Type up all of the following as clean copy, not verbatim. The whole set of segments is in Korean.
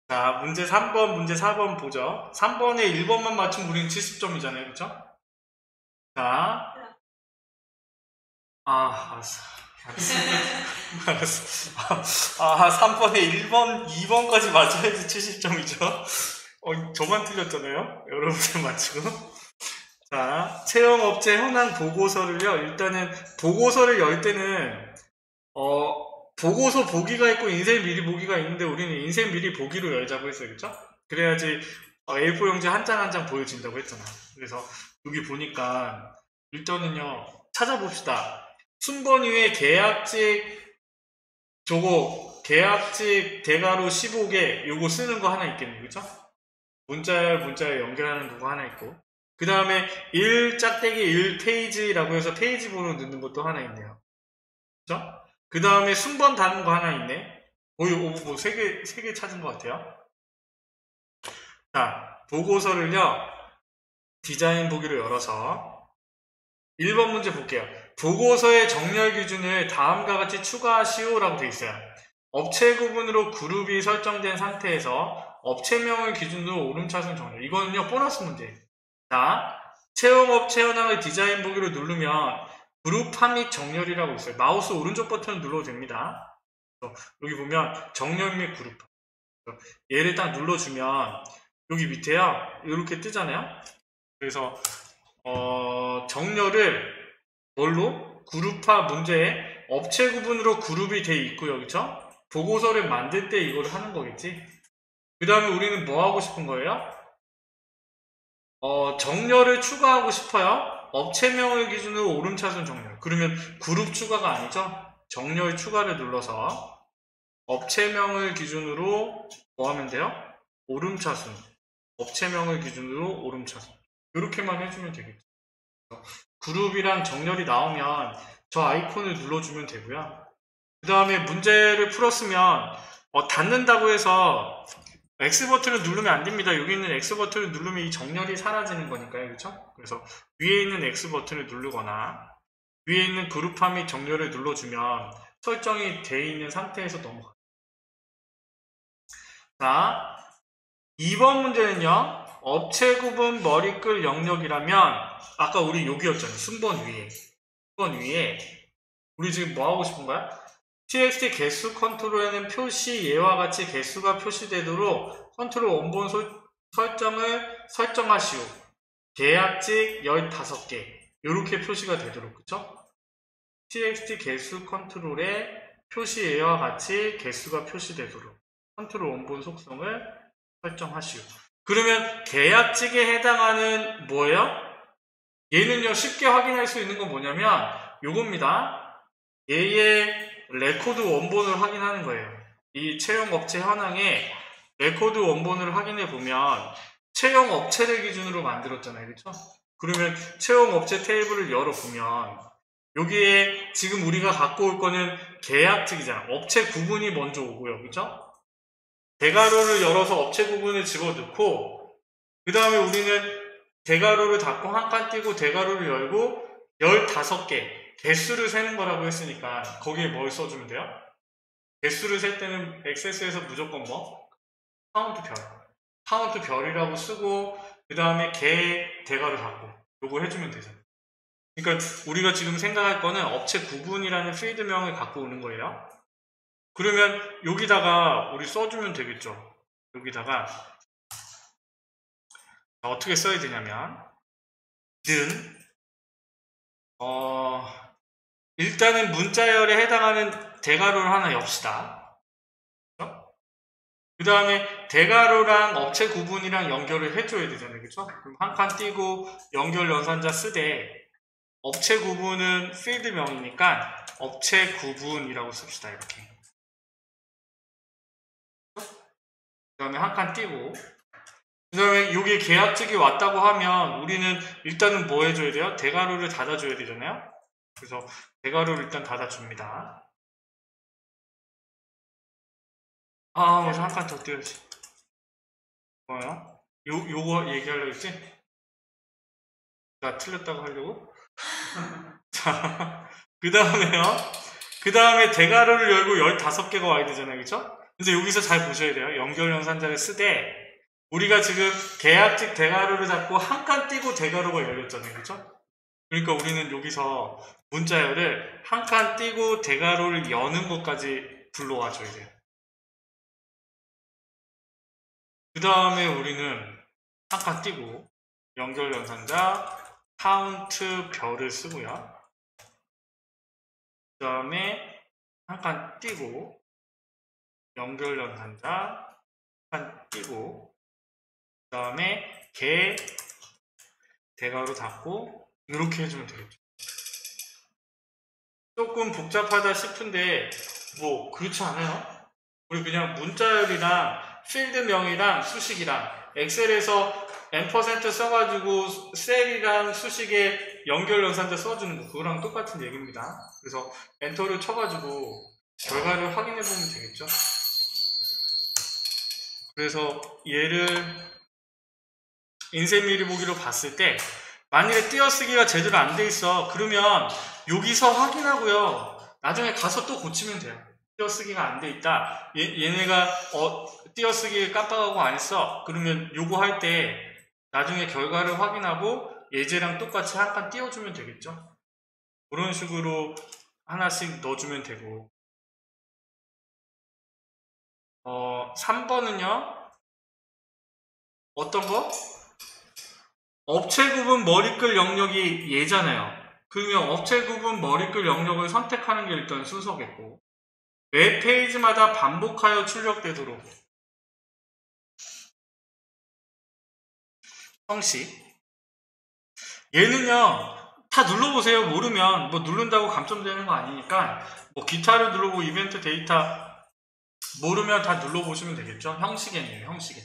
자, 문제 3번, 문제 4번 보죠. 3번에 1번만 맞추면 우리는 70점이잖아요. 그쵸? 자, 알았어. 알았어. 3번에 1번, 2번까지 맞춰야지 70점이죠. 저만 틀렸잖아요. 여러분들 맞추고. 자, 체험업체 현황 보고서를요. 일단은 보고서를 열 때는 보고서 보기가 있고 인생 미리 보기가 있는데 우리는 인생 미리 보기로 열자고 했어요. 그쵸? 그래야지 A4 용지 한 장 한 장 보여진다고 했잖아. 그래서 여기 보니까 일단은요. 찾아봅시다. 순번 위에 계약직 대가로 15개 요거 쓰는 거 하나 있겠네. 그쵸? 문자에 연결하는 그거 하나 있고 그 다음에 1 페이지라고 해서 페이지 번호 넣는 것도 하나 있네요. 그쵸? 그 다음에 순번 다는 거 하나 있네. 뭐, 세 개 찾은 것 같아요. 자, 보고서를요, 디자인 보기로 열어서 1번 문제 볼게요. 보고서의 정렬 기준을 다음과 같이 추가하시오라고 되어 있어요. 업체 구분으로 그룹이 설정된 상태에서 업체명을 기준으로 오름차순 정렬. 이거는요, 보너스 문제예요. 자, 체험업체 현황을 디자인 보기로 누르면 그룹화 및 정렬이라고 있어요. 마우스 오른쪽 버튼을 눌러도 됩니다. 여기 보면 정렬 및 그룹화. 얘를 딱 눌러주면 여기 밑에요. 이렇게 뜨잖아요. 그래서 정렬을 뭘로? 그룹화 문제에 업체 구분으로 그룹이 돼 있고요. 그쵸? 보고서를 만들 때 이걸 하는 거겠지. 그 다음에 우리는 뭐 하고 싶은 거예요? 정렬을 추가하고 싶어요. 업체명을 기준으로 오름차순 정렬. 그러면 그룹 추가가 아니죠. 정렬 추가를 눌러서 업체명을 기준으로 뭐 하면 돼요? 오름차순. 업체명을 기준으로 오름차순. 이렇게만 해주면 되겠죠. 그룹이랑 정렬이 나오면 저 아이콘을 눌러주면 되고요. 그 다음에 문제를 풀었으면 닫는다고 해서 X버튼을 누르면 안 됩니다. 여기 있는 X버튼을 누르면 이 정렬이 사라지는 거니까요. 그렇죠? 그래서 위에 있는 X버튼을 누르거나 위에 있는 그룹화 및 정렬을 눌러주면 설정이 되어 있는 상태에서 넘어가요. 자, 2번 문제는요. 업체 구분 머리끌 영역이라면 아까 우리 여기였잖아요. 순번 위에 우리 지금 뭐 하고 싶은 거야? txt 개수 컨트롤에는 표시 예와 같이 개수가 표시되도록 컨트롤 원본 설정을 설정하시오. 계약직 15개 이렇게 표시가 되도록 그쵸? txt 개수 컨트롤에 표시 예와 같이 개수가 표시되도록 컨트롤 원본 속성을 설정하시오. 그러면 계약직에 해당하는 뭐예요? 얘는요 쉽게 확인할 수 있는 건 뭐냐면 요겁니다. 얘의 레코드 원본을 확인하는 거예요. 이 채용업체 현황에 레코드 원본을 확인해 보면 채용업체를 기준으로 만들었잖아요. 그렇죠? 그러면 채용업체 테이블을 열어보면 여기에 지금 우리가 갖고 올 거는 계약직이잖아. 업체 구분이 먼저 오고요. 그렇죠? 대괄호를 열어서 업체 구분을 집어넣고 그 다음에 우리는 대괄호를 닫고 한 칸 띄고 대괄호를 열고 15개 개수를 세는 거라고 했으니까 거기에 뭘 써주면 돼요? 개수를 셀 때는 액세스에서 무조건 뭐? 카운트 별이라고 쓰고 그 다음에 개 대괄호 닫고 요거 해주면 되잖아요. 그러니까 우리가 지금 생각할 거는 업체 구분이라는 필드명을 갖고 오는 거예요. 그러면 여기다가 우리 써주면 되겠죠. 여기다가 어떻게 써야 되냐면 일단은 문자열에 해당하는 대괄호를 하나 엽시다. 그 다음에 대괄호랑 업체 구분이랑 연결을 해줘야 되잖아요. 그쵸? 그럼 한 칸 띄고 연결 연산자 쓰되 업체 구분은 필드명이니까 업체 구분이라고 씁시다. 이렇게. 그 다음에 한 칸 띄고 그 다음에 여기 계약직이 왔다고 하면 우리는 일단은 뭐 해줘야 돼요? 대괄호를 닫아줘야 되잖아요. 그래서 대괄호를 일단 닫아줍니다. 그래서 한 칸 더 띄워야지. 뭐야? 요거 얘기하려고 했지? 나 틀렸다고 하려고? 자, 그 다음에요. 그 다음에 대괄호를 열고 15개가 와야 되잖아요. 그쵸? 근데 여기서 잘 보셔야 돼요. 연결연산자를 쓰되 우리가 지금 계약직 대괄호를 잡고 한 칸 띄고 대괄호가 열렸잖아요. 그렇죠? 그러니까 우리는 여기서 문자열을 한 칸 띄고 대괄호를 여는 것까지 불러와 줘야 돼요. 그 다음에 우리는 한 칸 띄고 연결연산자 카운트 별을 쓰고요. 그 다음에 한 칸 띄고 연결연산자 한 칸 띄고 그 다음에 개 대괄호 닫고 이렇게 해주면 되겠죠. 조금 복잡하다 싶은데 뭐 그렇지 않아요? 우리 그냥 문자열이랑 필드명이랑 수식이랑 엑셀에서 n% 써가지고 셀이랑 수식에 연결연산자 써주는 거 그거랑 똑같은 얘기입니다. 그래서 엔터를 쳐가지고 결과를 확인해 보면 되겠죠. 그래서 얘를 인쇄 미리 보기로 봤을 때 만일에 띄어쓰기가 제대로 안 돼 있어 그러면 여기서 확인하고요 나중에 가서 또 고치면 돼요. 띄어쓰기가 안 돼 있다 얘네가 띄어쓰기 깜빡하고 안 했어 그러면 요거 할 때 나중에 결과를 확인하고 예제랑 똑같이 한 칸 띄워주면 되겠죠. 그런 식으로 하나씩 넣어주면 되고 3번은요 어떤 거? 업체 구분 머리끌 영역이 얘잖아요. 그러면 업체 구분 머리끌 영역을 선택하는 게 일단 순서겠고 웹페이지마다 반복하여 출력되도록 형식 얘는요 다 눌러보세요. 모르면 뭐 누른다고 감점되는 거 아니니까 뭐 기타를 누르고 이벤트 데이터 모르면 다 눌러보시면 되겠죠. 형식이에요. 형식에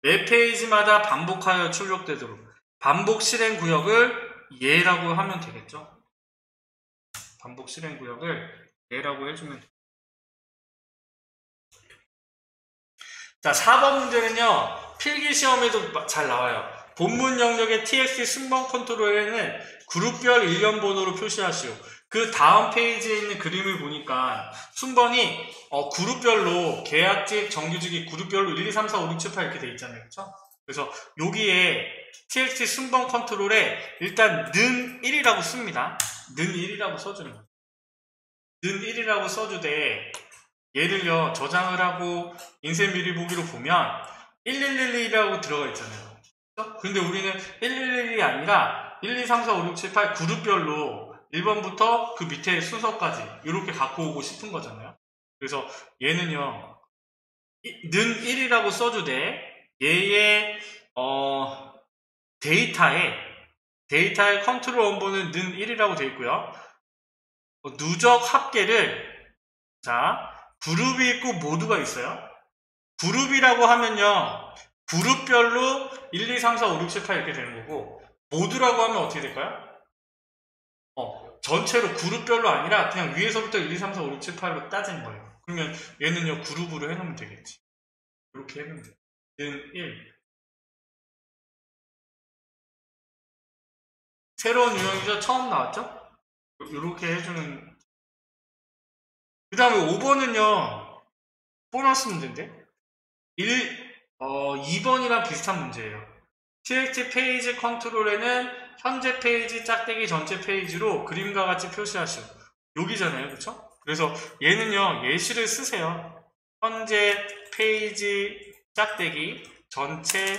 웹페이지마다 반복하여 출력되도록 반복 실행 구역을 예라고 하면 되겠죠. 반복 실행 구역을 예라고 해주면 돼요. 자, 4번 문제는요. 필기시험에도 잘 나와요. 본문 영역의 TXT 순번 컨트롤에는 그룹별 일련 번호로 표시하시오. 그 다음 페이지에 있는 그림을 보니까 순번이 그룹별로 계약직, 정규직이 그룹별로 1, 2, 3, 4, 5, 6, 7, 8 이렇게 돼 있잖아요. 그렇죠? 그래서 여기에 TXT 순번 컨트롤에 일단 는 1이라고 씁니다. 는 1이라고 써주는 거예요. 는 1이라고 써주되 얘를요 저장을 하고 인쇄 미리 보기로 보면 1111이라고 들어가 있잖아요. 그렇죠? 근데 우리는 1111이 아니라 1, 2, 3, 4, 5, 6, 7, 8 그룹별로 1번부터 그 밑에 순서까지 이렇게 갖고 오고 싶은 거잖아요. 그래서 얘는요 는 1이라고 써주되 얘의 데이터의 컨트롤 원본은 는 1이라고 되어 있고요. 누적 합계를 자 그룹이 있고 모두가 있어요. 그룹이라고 하면요 그룹별로 1, 2, 3, 4, 5, 6, 7, 8 이렇게 되는 거고 모두라고 하면 어떻게 될까요? 전체로 그룹별로 아니라 그냥 위에서부터 1, 2, 3, 4, 5, 6, 7, 8로 따지는 거예요. 그러면 얘는요 그룹으로 해놓으면 되겠지. 이렇게 해놓으면 돼요. 는 1 새로운 유형이죠. 처음 나왔죠? 이렇게 해주는 그 다음에 5번은요 보너스 문제인데 2번이랑 비슷한 문제예요. TXT 페이지 컨트롤에는 현재 페이지 짝대기 전체 페이지로 그림과 같이 표시하시오. 여기잖아요. 그쵸? 그래서 얘는요 예시를 쓰세요. 현재 페이지 짝대기 전체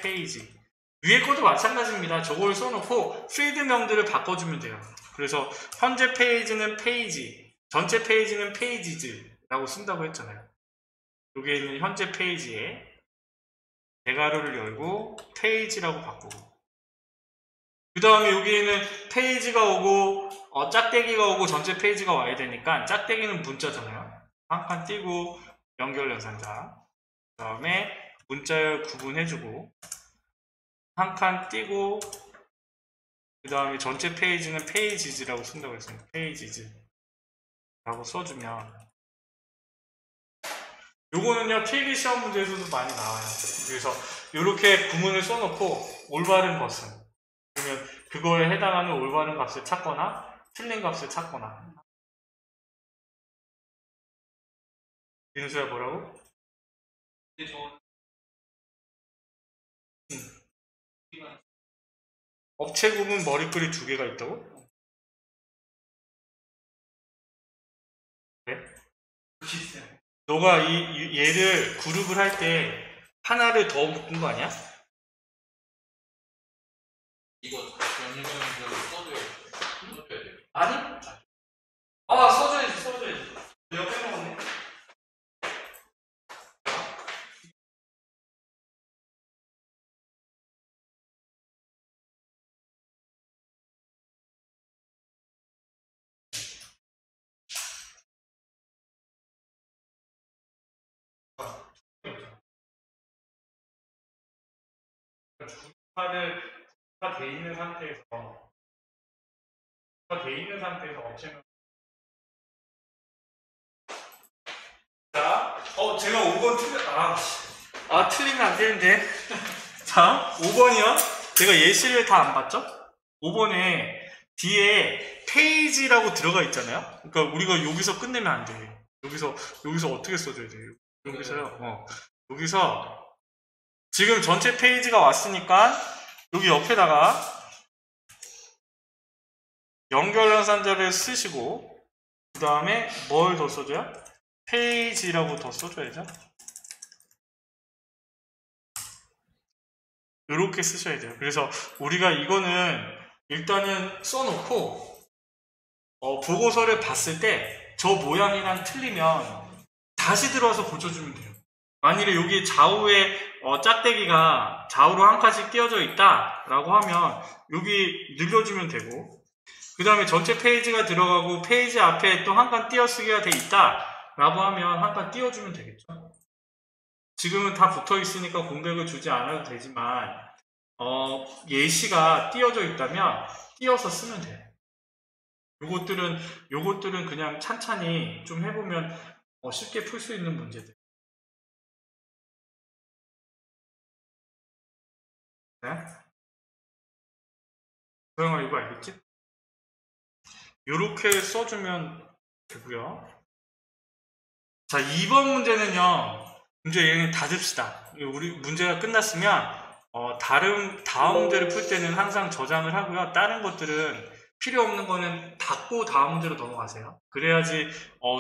페이지 위에 것도 마찬가지입니다. 저걸 써놓고 필드명들을 바꿔주면 돼요. 그래서 현재 페이지는 페이지, 전체 페이지는 페이지즈라고 쓴다고 했잖아요. 여기에 있는 현재 페이지에 대괄호를 열고 페이지라고 바꾸고 그 다음에 여기에는 페이지가 오고 짝대기가 오고 전체 페이지가 와야 되니까 짝대기는 문자잖아요. 한 칸 띄고 연결연산자 그 다음에 문자열 구분해주고 한 칸 띄고 그 다음에 전체 페이지는 페이지즈라고 쓴다고 했어요. 페이지즈 라고 써주면 요거는요 필기시험 문제에서도 많이 나와요. 그래서 이렇게 구문을 써놓고 올바른 것은 그러면 그거에 해당하는 올바른 값을 찾거나 틀린 값을 찾거나 민수야 뭐라고? 업체 구분 머리글이 2개가 있다고? 그래? 너가 얘를 그룹을 할 때 하나를 더 묶은 거 아니야? 이거 연결하면서 써줘야 돼. 아니? 아 써줘야지. 내가 빼먹었네. 주파를 다 돼 있는 상태에서 업체명. 자, 제가 5번 틀리면 안 되는데. 자, 5번이요. 제가 예시를 다 안 봤죠? 5번에 뒤에 페이지라고 들어가 있잖아요. 그러니까 우리가 여기서 끝내면 안 돼. 여기서 어떻게 써줘야 돼요? 여기서요. 여기서 지금 전체 페이지가 왔으니까 여기 옆에다가 연결연산자를 쓰시고 그 다음에 뭘 더 써줘요? 페이지라고 더 써줘야죠. 이렇게 쓰셔야 돼요. 그래서 우리가 이거는 일단은 써놓고 보고서를 봤을 때 저 모양이랑 틀리면 다시 들어와서 고쳐주면 돼요. 만일에 여기 좌우에 짝대기가 좌우로 한 칸씩 띄어져 있다 라고 하면 여기 늘려주면 되고, 그 다음에 전체 페이지가 들어가고 페이지 앞에 또 한 칸 띄어쓰기가 돼 있다 라고 하면 한 칸 띄워주면 되겠죠. 지금은 다 붙어 있으니까 공백을 주지 않아도 되지만 예시가 띄어져 있다면 띄어서 쓰면 돼요. 요것들은 그냥 찬찬히 좀 해보면 쉽게 풀 수 있는 문제들. 네? 소영아 이거 알겠지? 요렇게 써주면 되고요. 자, 2번 문제는요. 문제 얘는 닫읍시다. 우리 문제가 끝났으면 다음 문제를 풀 때는 항상 저장을 하고요. 다른 것들은 필요 없는 거는 닫고 다음 문제로 넘어가세요. 그래야지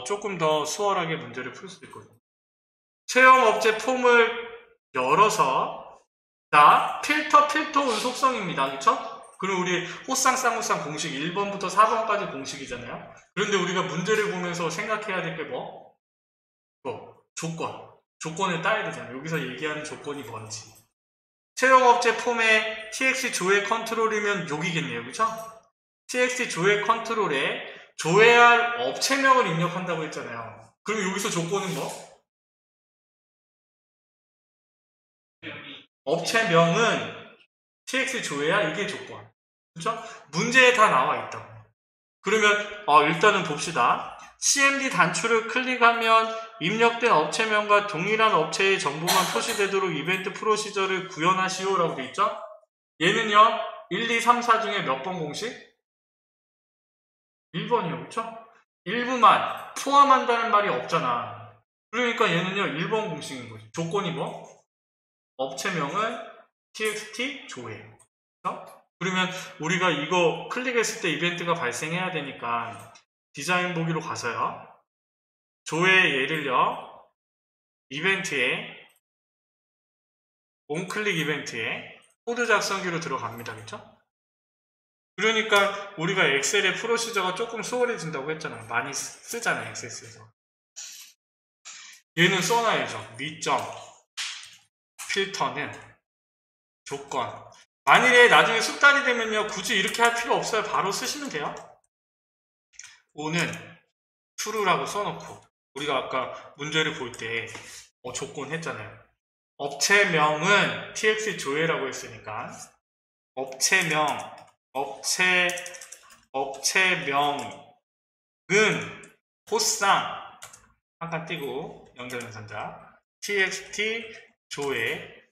조금 더 수월하게 문제를 풀 수 있거든요. 체험 업체 폼을 열어서 필터 운속성입니다. 그쵸? 그리고 우리 호쌍 쌍호쌍 공식 1번부터 4번까지 공식이잖아요. 그런데 우리가 문제를 보면서 생각해야 될 게 뭐? 조건을 따야 되잖아요. 여기서 얘기하는 조건이 뭔지. 체험업체 폼의 TX 조회 컨트롤이면 여기겠네요. 그쵸? TX 조회 컨트롤에 조회할 업체명을 입력한다고 했잖아요. 그럼 여기서 조건은 뭐? 업체명은 TX 조회야. 이게 조건. 그쵸? 문제에 다 나와 있다고. 그러면 일단은 봅시다. CMD 단추를 클릭하면 입력된 업체명과 동일한 업체의 정보만 표시되도록 이벤트 프로시저를 구현하시오 라고 되어 있죠? 얘는요 1, 2, 3, 4 중에 몇 번 공식? 1번이요. 그쵸? 일부만 포함한다는 말이 없잖아. 그러니까 얘는요 1번 공식인 거지. 조건이 뭐? 업체명은 txt 조회. 그쵸? 그러면 우리가 이거 클릭했을 때 이벤트가 발생해야 되니까 디자인 보기로 가서요. 조회 예를요. 이벤트에 온클릭 이벤트에 코드 작성기로 들어갑니다. 그쵸? 그러니까 우리가 엑셀의 프로시저가 조금 수월해진다고 했잖아요. 많이 쓰잖아요. 엑셀에서. 얘는 써놔야죠. 미점 필터는 조건. 만일에 나중에 숙달이 되면요. 굳이 이렇게 할 필요 없어요. 바로 쓰시면 돼요. 5는 true라고 써놓고 우리가 아까 문제를 볼 때 조건 했잖아요. 업체명은 tx 조회라고 했으니까 업체명은 호쌍 한 칸 띄고 연결연산자 txt 조회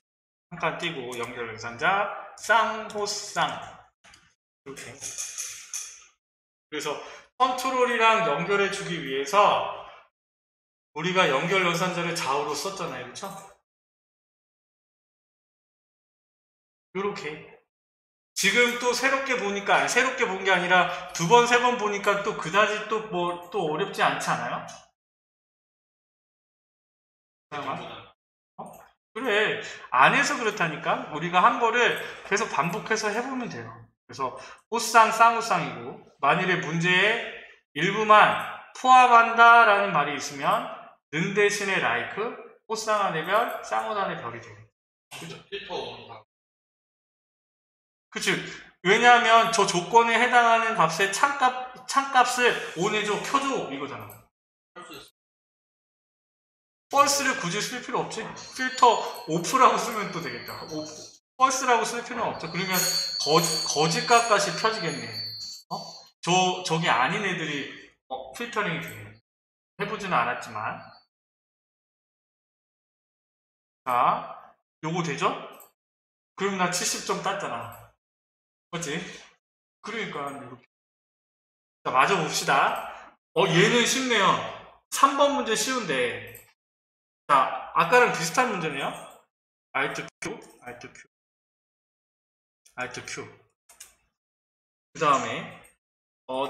한 칸 띄고 연결연산자 쌍호쌍 이렇게. 그래서 컨트롤이랑 연결해 주기 위해서 우리가 연결 연산자를 좌우로 썼잖아요. 그렇죠? 요렇게. 지금 또 새롭게 보니까, 아니, 새롭게 본 게 아니라 두 번, 세 번 보니까 또 그다지 또 뭐, 또 어렵지 않지 않아요? 어? 그래. 안 해서 그렇다니까? 우리가 한 거를 계속 반복해서 해보면 돼요. 그래서 호쌍, 쌍호쌍이고, 만일에 문제에 일부만 포함한다라는 말이 있으면 는 대신에 like, 호쌍한의 별, 쌍호단의 별이 돼요. 그죠? 필터 오는 다. 그치? 왜냐하면 저 조건에 해당하는 값의 창값을 온해줘, 켜줘, 이거잖아. 할수 있어. false를 굳이 쓸 필요 없지. 필터 off라고 쓰면 또 되겠다. false라고 쓸 필요는 없죠. 그러면 거짓값까지 펴지겠네. 저기 아닌 애들이 필터링이 되네. 해보지는 않았지만. 자, 요거 되죠? 그럼 나 70점 땄잖아. 그치? 그러니까 이렇게. 자, 맞아 봅시다. 얘는 쉽네요. 3번 문제 쉬운데. 자, 아까랑 비슷한 문제네요. Alt Q, Alt Q, Alt Q. 그 다음에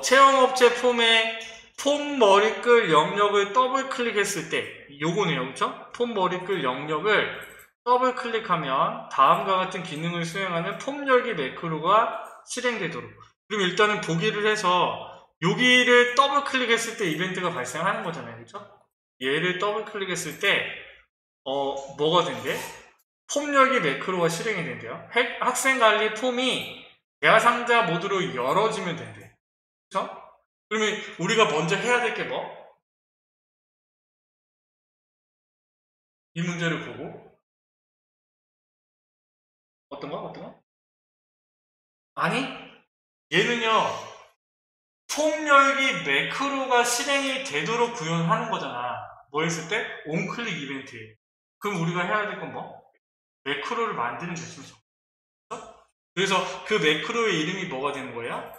체험업체 폼에 폼 머리끌 영역을 더블 클릭했을 때 요거네요. 그렇죠? 폼 머리끌 영역을 더블 클릭하면 다음과 같은 기능을 수행하는 폼 열기 매크로가 실행되도록. 그럼 일단은 보기를 해서 여기를 더블 클릭했을 때 이벤트가 발생하는 거잖아요. 그렇죠? 얘를 더블 클릭했을 때 뭐가 된대? 폼 열기 매크로가 실행이 된대요. 학생 관리 폼이 대화상자 모드로 열어지면 된대. 그렇죠? 그러면 우리가 먼저 해야 될 게 뭐? 이 문제를 보고 어떤 거? 아니, 얘는요, 폼 열기 매크로가 실행이 되도록 구현하는 거잖아. 뭐 했을 때? 온클릭 이벤트에. 그럼 우리가 해야 될 건 뭐? 매크로를 만드는 것이죠. 그래서 그 매크로의 이름이 뭐가 되는 거예요?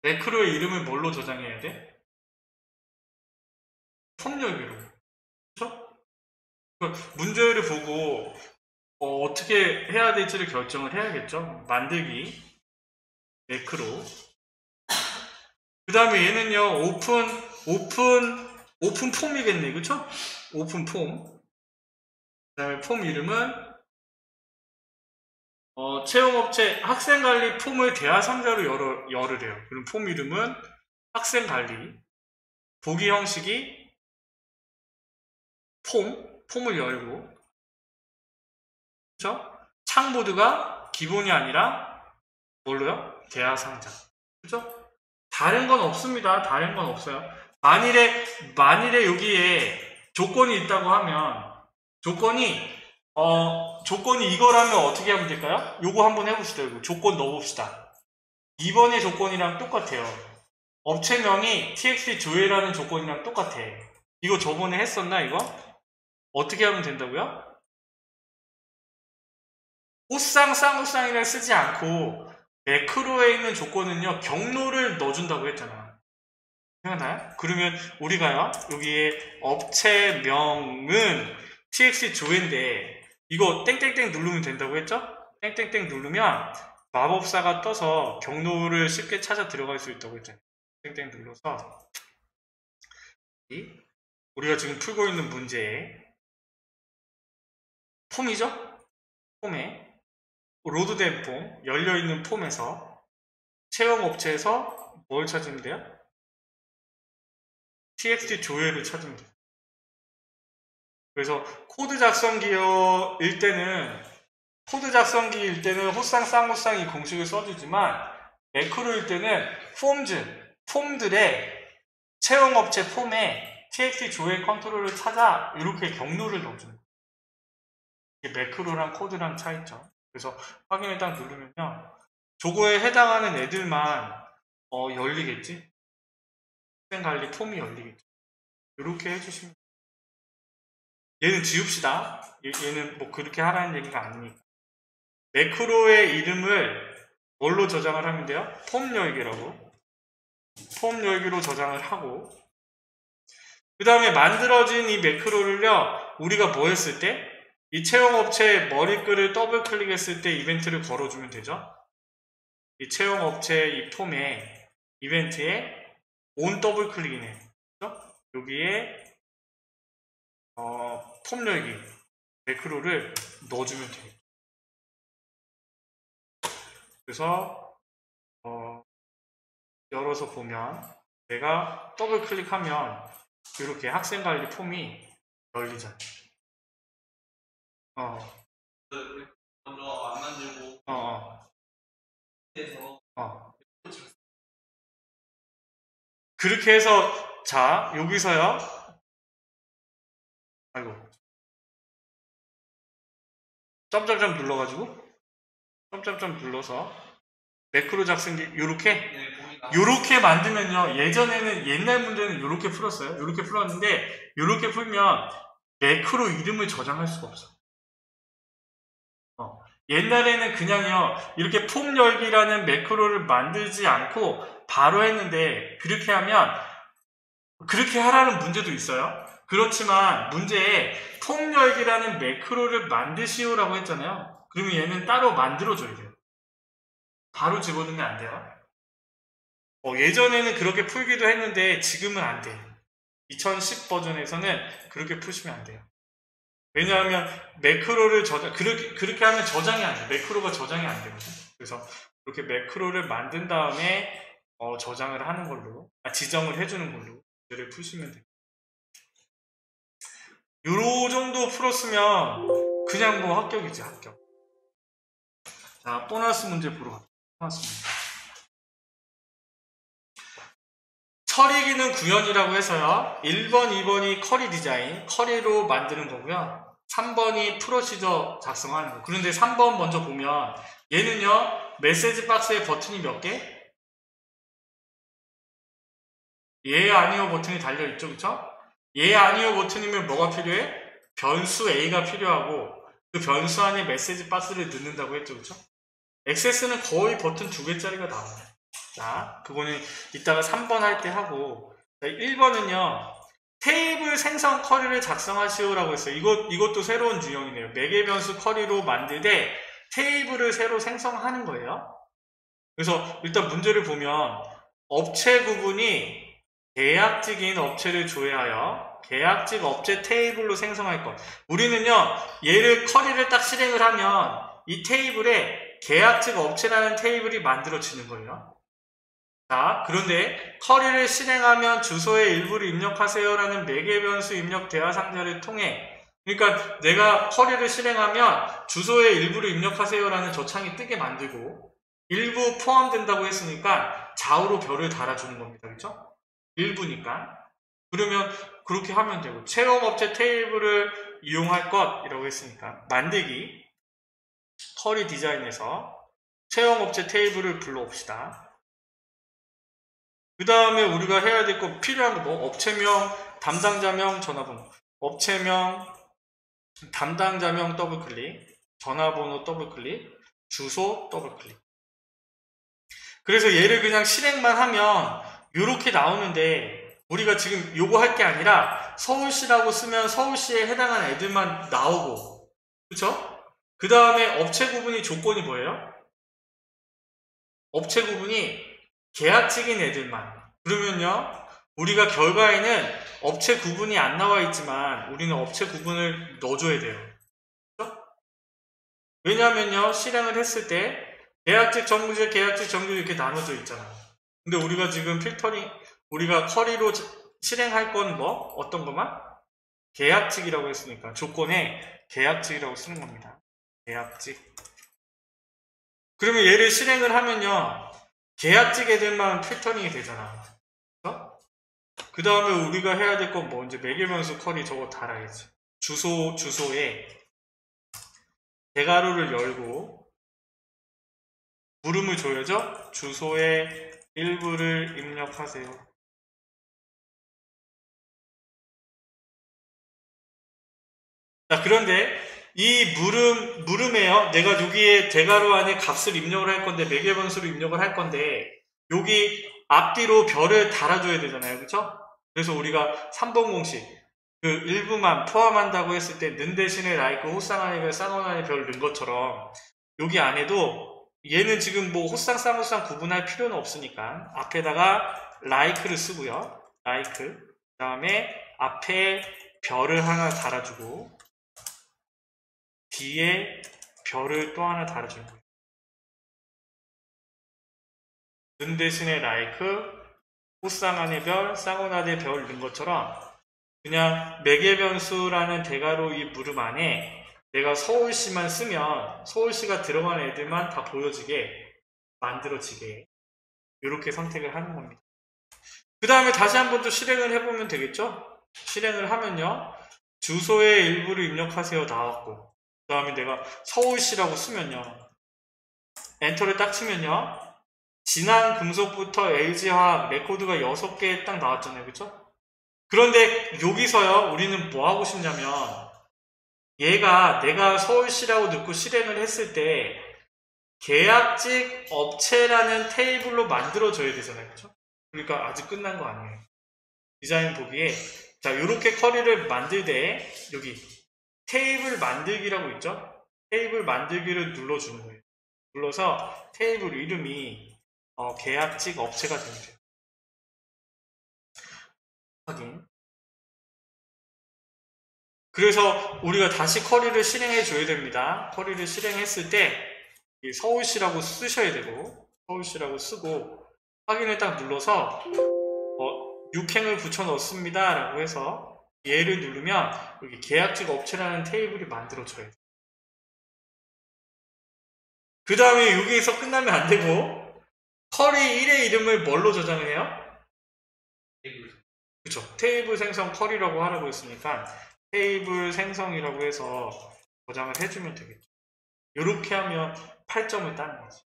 매크로의 이름을 뭘로 저장해야 돼? 폼 열기로. 그렇죠? 문제를 보고 어떻게 해야 될지를 결정을 해야겠죠. 만들기, 매크로. 그 다음에 얘는요, 오픈 폼이겠네. 그쵸? 오픈 폼. 그 다음에 폼 이름은, 체험업체 학생관리 폼을 대화상자로 열으래요. 그럼 폼 이름은 학생관리. 보기 형식이 폼을 열고. 그쵸? 창보드가 기본이 아니라, 뭘로요? 대화상자. 그쵸? 다른 건 없습니다. 다른 건 없어요. 만일에 여기에 조건이 있다고 하면, 조건이 이거라면 어떻게 하면 될까요? 요거 한번 해봅시다. 이거 조건 넣어봅시다. 2번의 조건이랑 똑같아요. 업체명이 txt 조회라는 조건이랑 똑같아. 이거 저번에 했었나, 이거? 어떻게 하면 된다고요? 호쌍, 쌍호쌍이를 쓰지 않고, 매크로에 있는 조건은요, 경로를 넣어준다고 했잖아. 생각나요? 그러면 우리가요, 여기에 업체명은 txt 조회인데, 이거 땡땡땡 누르면 된다고 했죠? 땡땡땡 누르면 마법사가 떠서 경로를 쉽게 찾아 들어갈 수 있다고 했잖아요. 땡땡 눌러서 우리가 지금 풀고 있는 문제에 폼이죠? 폼에 로드된 폼, 열려있는 폼에서 체험업체에서 뭘 찾으면 돼요? txt 조회를 찾으면 돼요. 그래서 코드 작성기일 때는 호쌍, 쌍호쌍 이 공식을 써주지만 매크로일 때는 폼들의 체험업체 폼에 txt 조회 컨트롤을 찾아 이렇게 경로를 넣어주는 거예요. 이게 매크로랑 코드랑 차이점. 그래서 확인을 딱 누르면요, 저거에 해당하는 애들만 열리겠지? 학생관리 폼이 열리겠죠. 이렇게 해주시면 얘는 지웁시다. 얘는 뭐 그렇게 하라는 얘기가 아니니까. 매크로의 이름을 뭘로 저장을 하면 돼요? 폼 열기라고. 폼 열기로 저장을 하고, 그 다음에 만들어진 이 매크로를요, 우리가 뭐 했을 때? 이 채용업체 머리글을 더블 클릭했을 때 이벤트를 걸어주면 되죠. 이 채용업체 이 폼에, 이벤트에 온 더블 클릭이네. 그렇죠? 여기에, 폼 열기 매크로를 넣어주면 돼요. 그래서, 열어서 보면, 내가 더블 클릭하면, 이렇게 학생관리 폼이 열리잖아요. 먼저 안 만들고 해서 그렇게 해서 자 여기서요. 아이고 점점점 눌러가지고 점점점 눌러서 매크로 작성기 요렇게 만들면요. 예전에는 옛날 문제는 요렇게 풀었어요. 요렇게 풀었는데 요렇게 풀면 매크로 이름을 저장할 수가 없어. 옛날에는 그냥요 이렇게 폼 열기라는 매크로를 만들지 않고 바로 했는데 그렇게 하면 그렇게 하라는 문제도 있어요. 그렇지만 문제에 폼 열기라는 매크로를 만드시오라고 했잖아요. 그러면 얘는 따로 만들어줘야 돼요. 바로 집어넣으면 안 돼요. 예전에는 그렇게 풀기도 했는데 지금은 안 돼요. 2010 버전에서는 그렇게 푸시면 안 돼요. 왜냐하면 매크로를 그렇게 하면 저장이 안 돼요. 매크로가 저장이 안 되거든요. 그래서 이렇게 매크로를 만든 다음에 저장을 하는 걸로, 지정을 해주는 걸로 문제를 푸시면 돼요. 요 정도 풀었으면 그냥 뭐 합격이지, 합격. 자, 보너스 문제 보러 갑니다. 보너스 문제. 처리기능 구현이라고 해서요. 1번, 2번이 커리 디자인, 커리로 만드는 거고요. 3번이 프로시저 작성하는 거. 그런데 3번 먼저 보면 얘는요. 메시지 박스에 버튼이 몇 개? 예, 아니요 버튼이 달려있죠. 그쵸? 예, 아니요 버튼이면 뭐가 필요해? 변수 A가 필요하고 그 변수 안에 메시지 박스를 넣는다고 했죠. 그쵸? 액세스는 거의 버튼 2개짜리가 나와요. 자, 그거는 이따가 3번 할 때 하고, 자, 1번은요, 테이블 생성 커리를 작성하시오라고 했어요. 이것도 새로운 유형이네요. 매개 변수 커리로 만들되 테이블을 새로 생성하는 거예요. 그래서 일단 문제를 보면, 업체 구분이 계약직인 업체를 조회하여 계약직 업체 테이블로 생성할 것. 우리는요, 얘를 커리를 딱 실행을 하면 이 테이블에 계약직 업체라는 테이블이 만들어지는 거예요. 자, 그런데 커리를 실행하면 주소의 일부를 입력하세요라는 매개 변수 입력 대화 상자를 통해, 그러니까 내가 커리를 실행하면 주소의 일부를 입력하세요라는 저 창이 뜨게 만들고 일부 포함된다고 했으니까 좌우로 별을 달아주는 겁니다. 그렇죠? 일부니까. 그러면 그렇게 하면 되고, 채용업체 테이블을 이용할 것이라고 했으니까 만들기 커리 디자인에서 채용업체 테이블을 불러옵시다. 그 다음에 우리가 해야 될 거 필요한 거 뭐? 업체명, 담당자명, 전화번호. 업체명, 담당자명 더블클릭, 전화번호 더블클릭, 주소 더블클릭. 그래서 얘를 그냥 실행만 하면 이렇게 나오는데 우리가 지금 요거 할 게 아니라 서울시라고 쓰면 서울시에 해당하는 애들만 나오고, 그쵸? 그 다음에 업체 구분이 조건이 뭐예요? 업체 구분이 계약직인 애들만. 그러면요, 우리가 결과에는 업체 구분이 안 나와 있지만 우리는 업체 구분을 넣어줘야 돼요. 그렇죠? 왜냐하면요, 실행을 했을 때 계약직, 정규직, 계약직, 정규직 이렇게 나눠져 있잖아요. 근데 우리가 지금 우리가 커리로 실행할 건 뭐? 어떤 것만? 계약직이라고 했으니까 조건에 계약직이라고 쓰는 겁니다. 계약직. 그러면 얘를 실행을 하면요, 계약직 애들만 필터링이 되잖아. 그 다음에 우리가 해야 될 건 뭐, 이제 매개변수 커리 저거 달아야지. 주소에 대괄호를 열고 물음을 줘야죠. 주소에 일부를 입력하세요. 자, 그런데 이 물음에요. 내가 여기에 대괄호 안에 값을 입력을 할 건데, 매개변수를 입력을 할 건데, 여기 앞뒤로 별을 달아줘야 되잖아요. 그쵸? 그래서 우리가 3번 공식 그 일부만 포함한다고 했을 때 는 대신에 like 호쌍한의 별 쌍원한의 별 넣은 것처럼 여기 안에도 얘는 지금 뭐 호쌍 쌍호쌍 구분할 필요는 없으니까 앞에다가 like를 쓰고요. like 그 다음에 앞에 별을 하나 달아주고 뒤에 별을 또 하나 달아주는 거예요. 는 대신에 like 호쌍한의 별 쌍원한의 별 넣은 것처럼 그냥 매개변수라는 대괄호 이 무릎 안에 내가 서울시만 쓰면 서울시가 들어간 애들만 다 보여지게 만들어지게 이렇게 선택을 하는 겁니다. 그 다음에 다시 한번 또 실행을 해보면 되겠죠? 실행을 하면요. 주소의 일부를 입력하세요 나왔고 그 다음에 내가 서울시라고 쓰면요. 엔터를 딱 치면요. 진한 금속부터 LG화학 레코드가 6개 딱 나왔잖아요. 그쵸? 그런데 여기서요. 우리는 뭐 하고 싶냐면 얘가 내가 서울시라고 넣고 실행을 했을 때 계약직 업체라는 테이블로 만들어줘야 되잖아요. 그쵸? 그러니까 아직 끝난 거 아니에요. 디자인 보기에 자 이렇게 커리를 만들되 여기 테이블 만들기라고 있죠? 테이블 만들기를 눌러주는 거예요. 눌러서 테이블 이름이 계약직 업체가 되면 돼요. 확인. 그래서 우리가 다시 커리를 실행해 줘야 됩니다. 커리를 실행했을 때 서울시라고 쓰셔야 되고 서울시라고 쓰고 확인을 딱 눌러서 육행을 붙여 넣습니다 라고 해서 얘를 누르면 여기 계약직 업체라는 테이블이 만들어져야 돼요. 그 다음에 여기에서 끝나면 안 되고 커리 1의 이름을 뭘로 저장을 해요? 그쵸. 테이블 생성 커리라고 하라고 했으니까 테이블 생성이라고 해서 저장을 해주면 되겠죠. 이렇게 하면 8점을 따는 거지.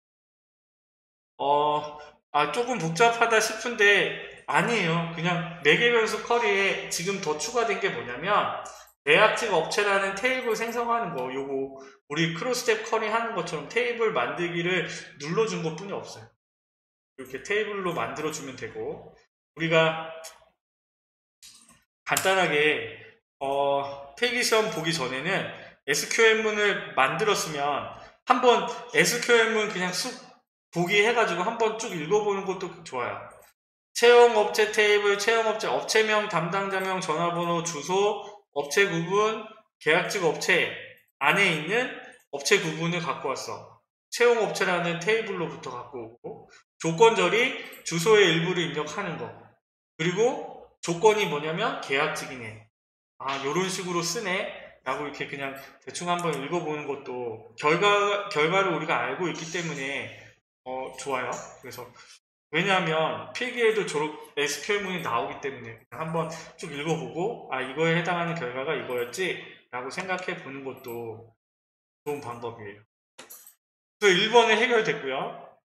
조금 복잡하다 싶은데 아니에요. 그냥 매개변수 커리에 지금 더 추가된 게 뭐냐면 계약직 업체라는 테이블 생성하는 거 요거 우리 크로스텝 커리 하는 것처럼 테이블 만들기를 눌러준 것 뿐이 없어요. 이렇게 테이블로 만들어주면 되고 우리가 간단하게 필기시험 보기 전에는 SQL문을 만들었으면 한번 SQL문 그냥 쑥 보기 해가지고 한번 쭉 읽어보는 것도 좋아요. 채용업체 테이블, 채용업체, 업체명, 담당자명, 전화번호, 주소, 업체 구분, 계약직 업체 안에 있는 업체 구분을 갖고 왔어. 채용업체라는 테이블로부터 갖고 오고 조건절이 주소의 일부를 입력하는 거 그리고 조건이 뭐냐면 계약직이네. 요런 식으로 쓰네 라고 이렇게 그냥 대충 한번 읽어보는 것도 결과를 우리가 알고 있기 때문에 좋아요. 그래서 왜냐하면 필기에도 SQL문이 나오기 때문에 한번 쭉 읽어보고 이거에 해당하는 결과가 이거였지 라고 생각해 보는 것도 좋은 방법이에요. 그래서 1번은 해결됐고요.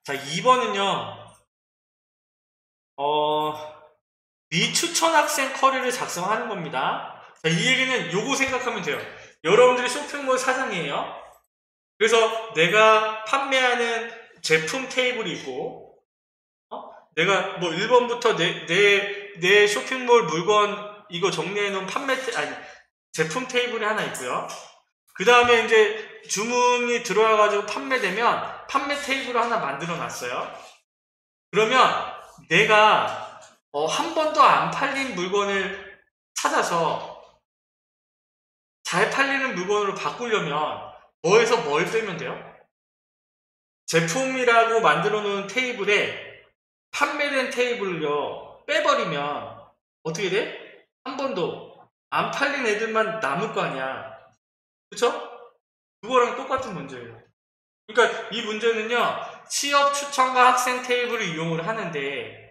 자 2번은요 미추천 학생 커리를 작성하는 겁니다. 자, 이 얘기는 요거 생각하면 돼요. 여러분들이 쇼핑몰 사장이에요. 그래서 내가 판매하는 제품 테이블이 있고 내가 뭐 1번부터 내 쇼핑몰 물건 이거 정리해 놓은 제품 테이블이 하나 있고요. 그 다음에 이제 주문이 들어와 가지고 판매되면 판매 테이블을 하나 만들어 놨어요. 그러면 내가 한 번도 안 팔린 물건을 찾아서 잘 팔리는 물건으로 바꾸려면 뭐에서 뭘 빼면 돼요? 제품이라고 만들어 놓은 테이블에 판매된 테이블을요 빼버리면 어떻게 돼? 한 번도 안 팔린 애들만 남을 거 아니야. 그쵸? 그거랑 똑같은 문제예요. 그러니까 이 문제는요 취업 추천과 학생 테이블을 이용을 하는데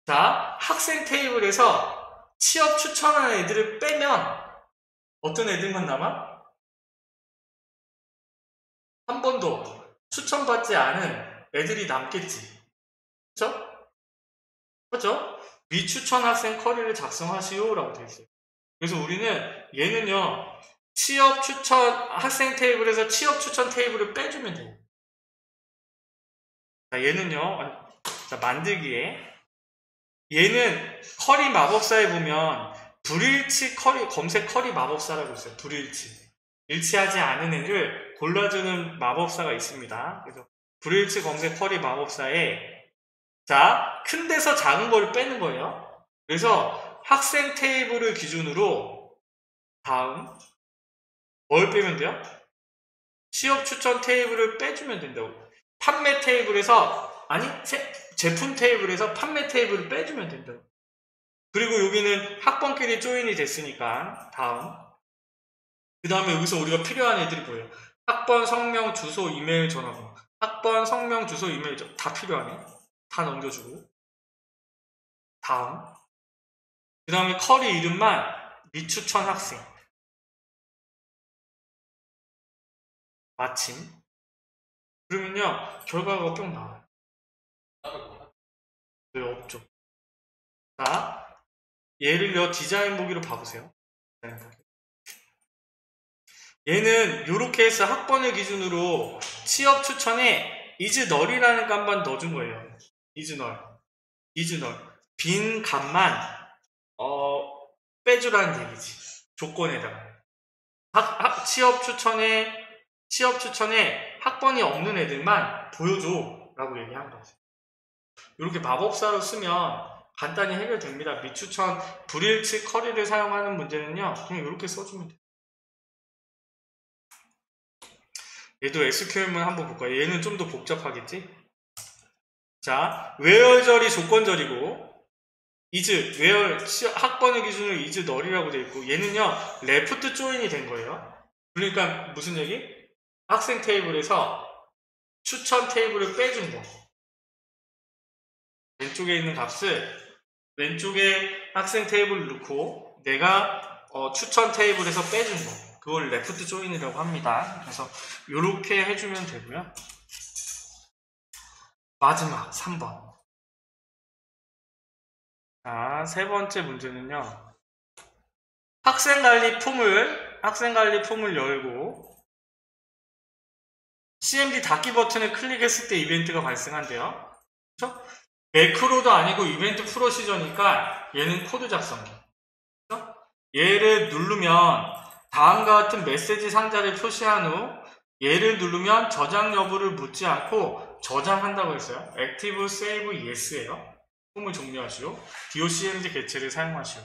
자 학생 테이블에서 취업 추천하는 애들을 빼면 어떤 애들만 남아? 한 번도 추천받지 않은 애들이 남겠지. 그쵸? 그쵸? 미추천 학생 커리를 작성하시오 라고 되어 있어요. 그래서 우리는 얘는요 취업 추천 학생 테이블에서 취업 추천 테이블을 빼주면 돼요. 자 얘는요 자 만들기에 얘는 커리 마법사에 보면 불일치 커리 검색 커리 마법사라고 있어요. 불일치. 일치하지 않은 애를 골라주는 마법사가 있습니다. 그래서 불일치 검색 커리 마법사에 자, 큰 데서 작은 걸 빼는 거예요. 그래서 학생 테이블을 기준으로 다음 뭘 빼면 돼요? 취업 추천 테이블을 빼주면 된다고. 판매 테이블에서 아니 제품 테이블에서 판매 테이블을 빼주면 된다고. 그리고 여기는 학번끼리 조인이 됐으니까 다음 그 다음에 여기서 우리가 필요한 애들이 뭐예요? 학번, 성명, 주소, 이메일, 전화번호. 학번, 성명, 주소, 이메일 다 필요하네. 다 넘겨주고 다음 그 다음에 커리 이름만 미추천 학생 마침 그러면요 결과가 뿅 나와요. 왜 없죠? 자 얘를요 디자인 보기로 봐보세요. 디자인 보기. 얘는 요렇게 해서 학번을 기준으로 취업 추천에 이즈널이라는 값만 넣어준 거예요. 이즈널 빈 값만 빼주라는 얘기지. 조건에다가 취업 추천에 학번이 없는 애들만 보여줘 라고 얘기한 거지. 이렇게 마법사로 쓰면 간단히 해결됩니다. 미추천 불일치 커리를 사용하는 문제는요 그냥 이렇게 써주면 돼요. 얘도 SQL문 한번 볼까요? 얘는 좀 더 복잡하겠지? 자, where절이 조건절이고 where 학번의 기준으로 is널이라고 되어 있고 얘는요 left join이 된 거예요. 그러니까 무슨 얘기? 학생 테이블에서 추천 테이블을 빼준 거. 왼쪽에 있는 값을 왼쪽에 학생 테이블을 넣고 내가 추천 테이블에서 빼준 거. 그걸 레프트 조인이라고 합니다. 그래서 이렇게 해주면 되고요. 마지막 3번. 자, 세 번째 문제는요. 학생관리 폼을 열고 CMD 닫기 버튼을 클릭했을 때 이벤트가 발생한대요. 그렇죠? 매크로도 아니고 이벤트 프로시저니까 얘는 코드 작성기. 그렇죠? 얘를 누르면 다음과 같은 메시지 상자를 표시한 후 얘를 누르면 저장 여부를 묻지 않고 저장한다고 했어요. Active Save Yes예요. 폼을 종료하시오. DOCMD 개체를 사용하시오.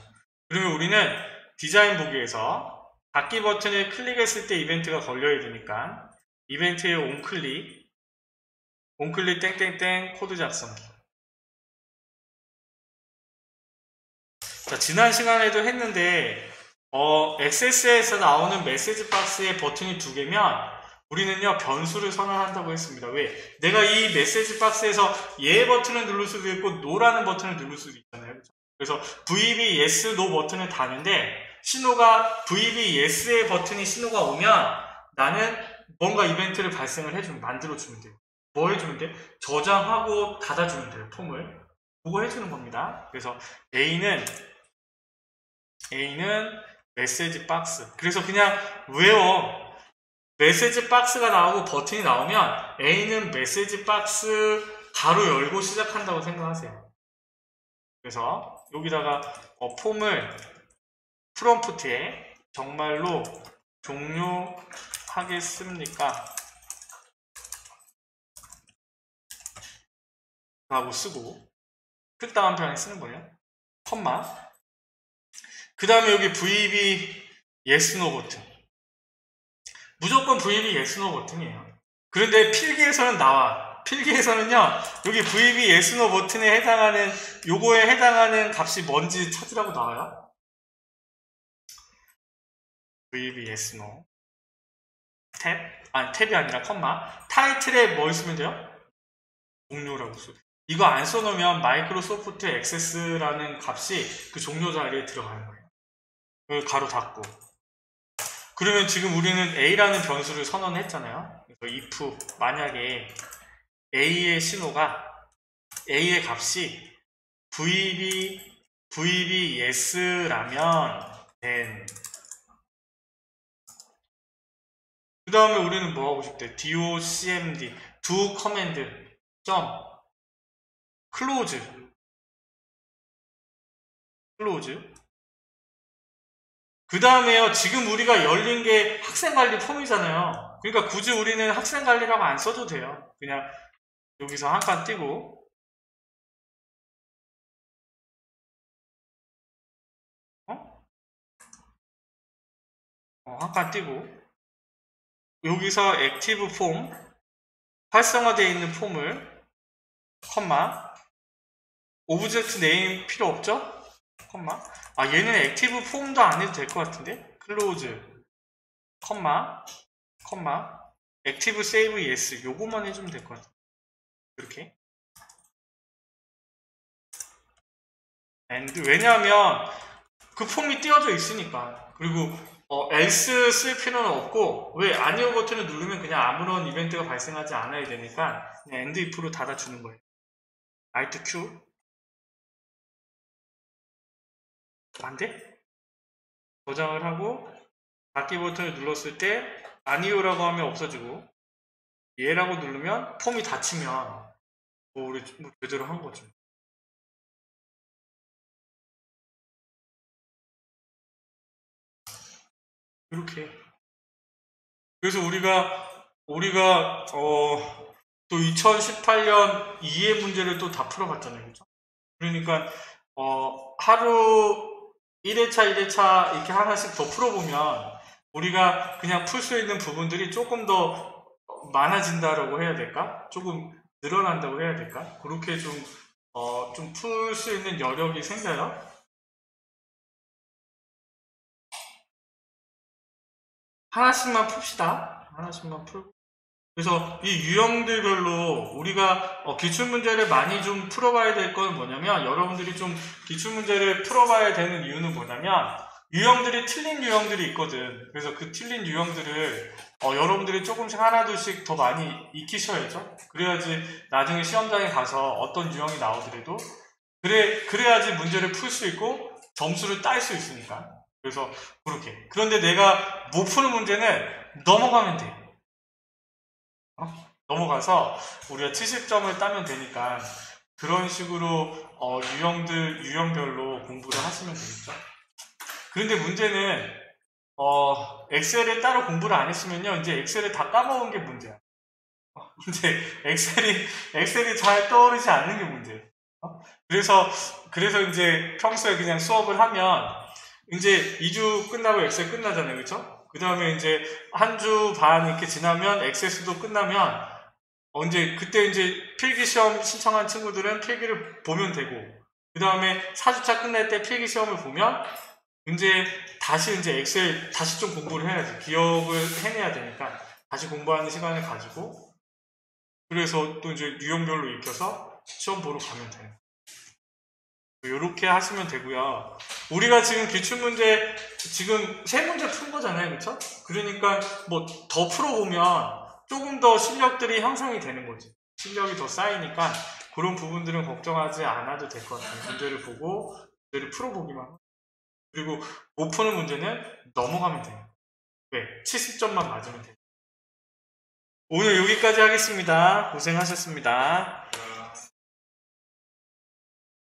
그러면 우리는 디자인 보기에서 닫기 버튼을 클릭했을 때 이벤트가 걸려야 되니까 이벤트의 온클릭 땡땡땡 코드 작성기. 자, 지난 시간에도 했는데 XS에서 나오는 메시지 박스에 버튼이 2개면 우리는요 변수를 선언한다고 했습니다. 왜? 내가 이 메시지 박스에서 예 버튼을 누를 수도 있고 노라는 버튼을 누를 수도 있잖아요. 그래서 VB yes, no 버튼을 다는데 신호가 VB yes의 버튼이 신호가 오면 나는 뭔가 이벤트를 발생을 해주면 만들어주면 돼요. 뭐 해주면 돼? 저장하고 닫아주면 돼요. 폼을. 그거 해주는 겁니다. 그래서 A는 메시지 박스. 그래서 그냥 외워. 메시지 박스가 나오고 버튼이 나오면 A는 메시지 박스 가로 열고 시작한다고 생각하세요. 그래서 여기다가 폼을 프롬프트에 정말로 종료하겠습니까? 라고 쓰고 끝다음 편에 쓰는 거예요. 컴마. 그 다음에 여기 VB yes, no 버튼. 무조건 VB yes, no 버튼이에요. 그런데 필기에서는 나와. 필기에서는요, 여기 VB yes, no 버튼에 해당하는, 요거에 해당하는 값이 뭔지 찾으라고 나와요. VB yes, no. 탭이 아니라 컴마. 타이틀에 뭘 쓰면 돼요? 종료라고 써. 이거 안 써놓으면 마이크로소프트 액세스라는 값이 그 종료 자리에 들어가는 거예요. 그걸 가로 닫고. 그러면 지금 우리는 A라는 변수를 선언했잖아요. 그래서 if 만약에 A의 값이 VB yes라면 then 그 다음에 우리는 뭐 하고 싶대? docmd do command close 클로즈. 그 다음에요, 지금 우리가 열린 게 학생관리 폼이잖아요. 그러니까 굳이 우리는 학생관리라고 안 써도 돼요. 그냥 여기서 한 칸 띄고, 한 칸 띄고, 여기서 액티브 폼, 활성화되어 있는 폼을, 컴마, 오브젝트 네임 필요 없죠? 컴마. 얘는 액티브 폼도 안 해도 될 것 같은데? 클로즈, 컴마, 액티브 세이브 예스. 요거만 해주면 될 것 같아요. 이렇게. and. 왜냐하면 그 폼이 띄워져 있으니까. 그리고 else 쓸 필요는 없고, 왜 아니오 버튼을 누르면 그냥 아무런 이벤트가 발생하지 않아야 되니까 그냥 end if로 닫아주는 거예요. Alt Q. 안 돼? 저장을 하고 닫기 버튼을 눌렀을 때 아니오라고 하면 없어지고, 얘라고 누르면 폼이 닫히면 우리 제대로 한 거죠. 이렇게. 그래서 우리가 또 2018년 2회 문제를 또 다 풀어봤잖아요. 그죠? 그러니까 하루 1회차 1회차 이렇게 하나씩 더 풀어보면 우리가 그냥 풀 수 있는 부분들이 조금 더 많아진다라고 해야 될까? 조금 늘어난다고 해야 될까? 그렇게 좀 풀 수 있는 여력이 생겨요. 하나씩만 풉시다. 하나씩만 풀고. 그래서 이 유형들별로 우리가 기출문제를 많이 좀 풀어봐야 될 건 뭐냐면, 여러분들이 좀 기출문제를 풀어봐야 되는 이유는 뭐냐면, 유형들이 틀린 유형들이 있거든. 그래서 그 틀린 유형들을 여러분들이 조금씩 하나둘씩 더 많이 익히셔야죠. 그래야지 나중에 시험장에 가서 어떤 유형이 나오더라도 그래야지 문제를 풀 수 있고 점수를 딸 수 있으니까. 그래서 그렇게. 그런데 내가 못 푸는 문제는 넘어가면 돼. 넘어가서 우리가 70점을 따면 되니까 그런 식으로 유형별로 공부를 하시면 되겠죠. 그런데 문제는 엑셀에 따로 공부를 안 했으면요, 이제 엑셀을 다 까먹은 게 문제야. 이제 엑셀이 잘 떠오르지 않는 게 문제예요. 그래서 이제 평소에 그냥 수업을 하면 이제 2주 끝나고 엑셀 끝나잖아요. 그렇죠? 그 다음에 이제 한 주 반 이렇게 지나면 엑세스도 끝나면 그때 이제 필기시험 신청한 친구들은 필기를 보면 되고, 그 다음에 4주차 끝날 때 필기시험을 보면 이제 엑셀 다시 좀 공부를 해야지. 기억을 해내야 되니까 다시 공부하는 시간을 가지고, 그래서 또 이제 유형별로 익혀서 시험 보러 가면 돼요. 이렇게 하시면 되고요. 우리가 지금 기출문제 지금 3문제 푼 거잖아요. 그렇죠? 그러니까 뭐 더 풀어보면 조금 더 실력들이 형성이 되는 거지. 실력이 더 쌓이니까 그런 부분들은 걱정하지 않아도 될 것 같아요. 문제를 보고 문제를 풀어보기만 하고. 그리고 못 푸는 문제는 넘어가면 돼요. 왜? 70점만 맞으면 돼요. 오늘 여기까지 하겠습니다. 고생하셨습니다.